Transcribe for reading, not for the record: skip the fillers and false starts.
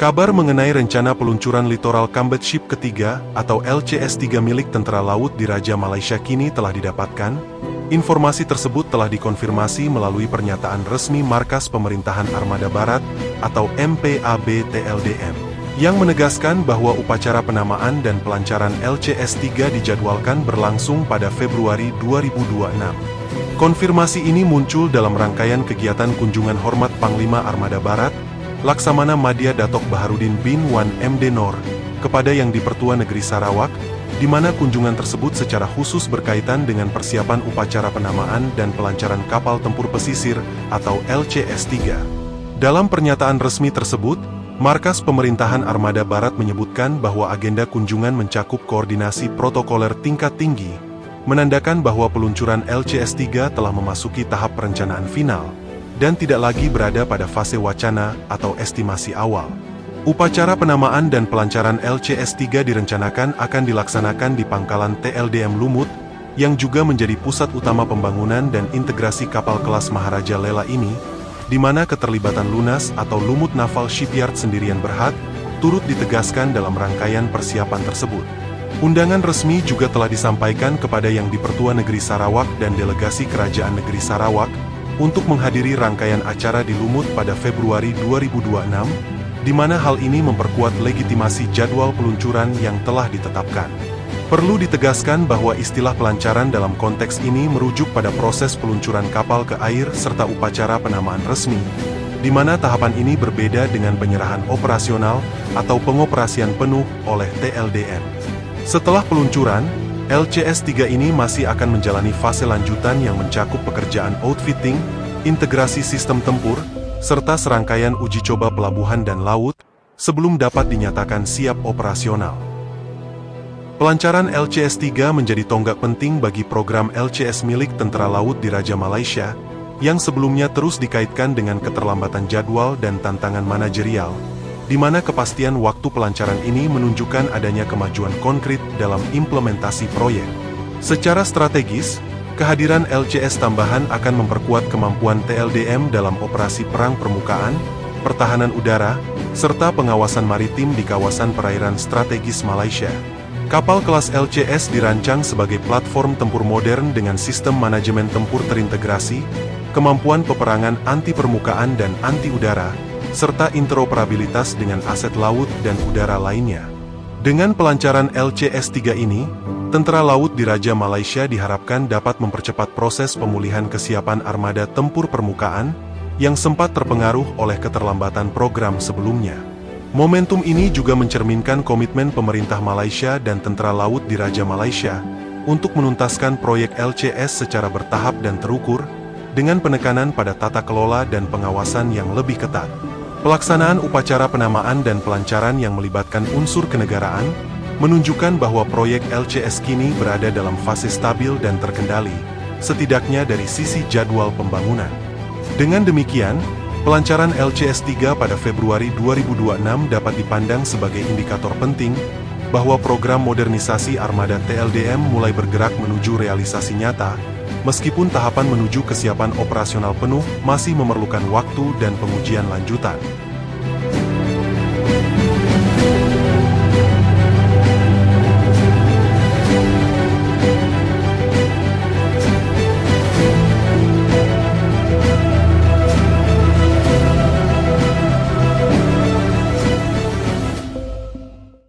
Kabar mengenai rencana peluncuran Littoral Combat Ship ketiga atau LCS-3 milik Tentara Laut Diraja Malaysia kini telah didapatkan. Informasi tersebut telah dikonfirmasi melalui pernyataan resmi Markas Pemerintahan Armada Barat atau MPAB TLDM, yang menegaskan bahwa upacara penamaan dan pelancaran LCS-3 dijadwalkan berlangsung pada Februari 2026. Konfirmasi ini muncul dalam rangkaian kegiatan kunjungan hormat Panglima Armada Barat, Laksamana Madya Datuk Baharudin bin Wan MD Nor, kepada Yang di-Pertua Negeri Sarawak, di mana kunjungan tersebut secara khusus berkaitan dengan persiapan upacara penamaan dan pelancaran kapal tempur pesisir atau LCS-3. Dalam pernyataan resmi tersebut, Markas Pemerintahan Armada Barat menyebutkan bahwa agenda kunjungan mencakup koordinasi protokoler tingkat tinggi, menandakan bahwa peluncuran LCS-3 telah memasuki tahap perencanaan final, dan tidak lagi berada pada fase wacana atau estimasi awal. Upacara penamaan dan pelancaran LCS-3 direncanakan akan dilaksanakan di pangkalan TLDM Lumut, yang juga menjadi pusat utama pembangunan dan integrasi kapal kelas Maharaja Lela ini, di mana keterlibatan Lunas atau Lumut Naval Shipyard Sendirian Berhad, turut ditegaskan dalam rangkaian persiapan tersebut. Undangan resmi juga telah disampaikan kepada Yang di-Pertua Negeri Sarawak dan delegasi Kerajaan Negeri Sarawak, untuk menghadiri rangkaian acara di Lumut pada Februari 2026, di mana hal ini memperkuat legitimasi jadwal peluncuran yang telah ditetapkan. Perlu ditegaskan bahwa istilah pelancaran dalam konteks ini merujuk pada proses peluncuran kapal ke air serta upacara penamaan resmi, di mana tahapan ini berbeda dengan penyerahan operasional atau pengoperasian penuh oleh TLDM. Setelah peluncuran, LCS-3 ini masih akan menjalani fase lanjutan yang mencakup pekerjaan outfitting, integrasi sistem tempur, serta serangkaian uji coba pelabuhan dan laut, sebelum dapat dinyatakan siap operasional. Pelancaran LCS-3 menjadi tonggak penting bagi program LCS milik Tentara Laut Diraja Malaysia, yang sebelumnya terus dikaitkan dengan keterlambatan jadwal dan tantangan manajerial, di mana kepastian waktu pelancaran ini menunjukkan adanya kemajuan konkret dalam implementasi proyek. Secara strategis, kehadiran LCS tambahan akan memperkuat kemampuan TLDM dalam operasi perang permukaan, pertahanan udara, serta pengawasan maritim di kawasan perairan strategis Malaysia. Kapal kelas LCS dirancang sebagai platform tempur modern dengan sistem manajemen tempur terintegrasi, kemampuan peperangan anti permukaan dan anti udara, serta interoperabilitas dengan aset laut dan udara lainnya. Dengan pelancaran LCS-3 ini, Tentara Laut Diraja Malaysia diharapkan dapat mempercepat proses pemulihan kesiapan armada tempur permukaan, yang sempat terpengaruh oleh keterlambatan program sebelumnya. Momentum ini juga mencerminkan komitmen pemerintah Malaysia dan Tentara Laut Diraja Malaysia, untuk menuntaskan proyek LCS secara bertahap dan terukur, dengan penekanan pada tata kelola dan pengawasan yang lebih ketat. Pelaksanaan upacara penamaan dan pelancaran yang melibatkan unsur kenegaraan, menunjukkan bahwa proyek LCS kini berada dalam fase stabil dan terkendali, setidaknya dari sisi jadwal pembangunan. Dengan demikian, pelancaran LCS-3 pada Februari 2026 dapat dipandang sebagai indikator penting, bahwa program modernisasi armada TLDM mulai bergerak menuju realisasi nyata, meskipun tahapan menuju kesiapan operasional penuh masih memerlukan waktu dan pengujian lanjutan.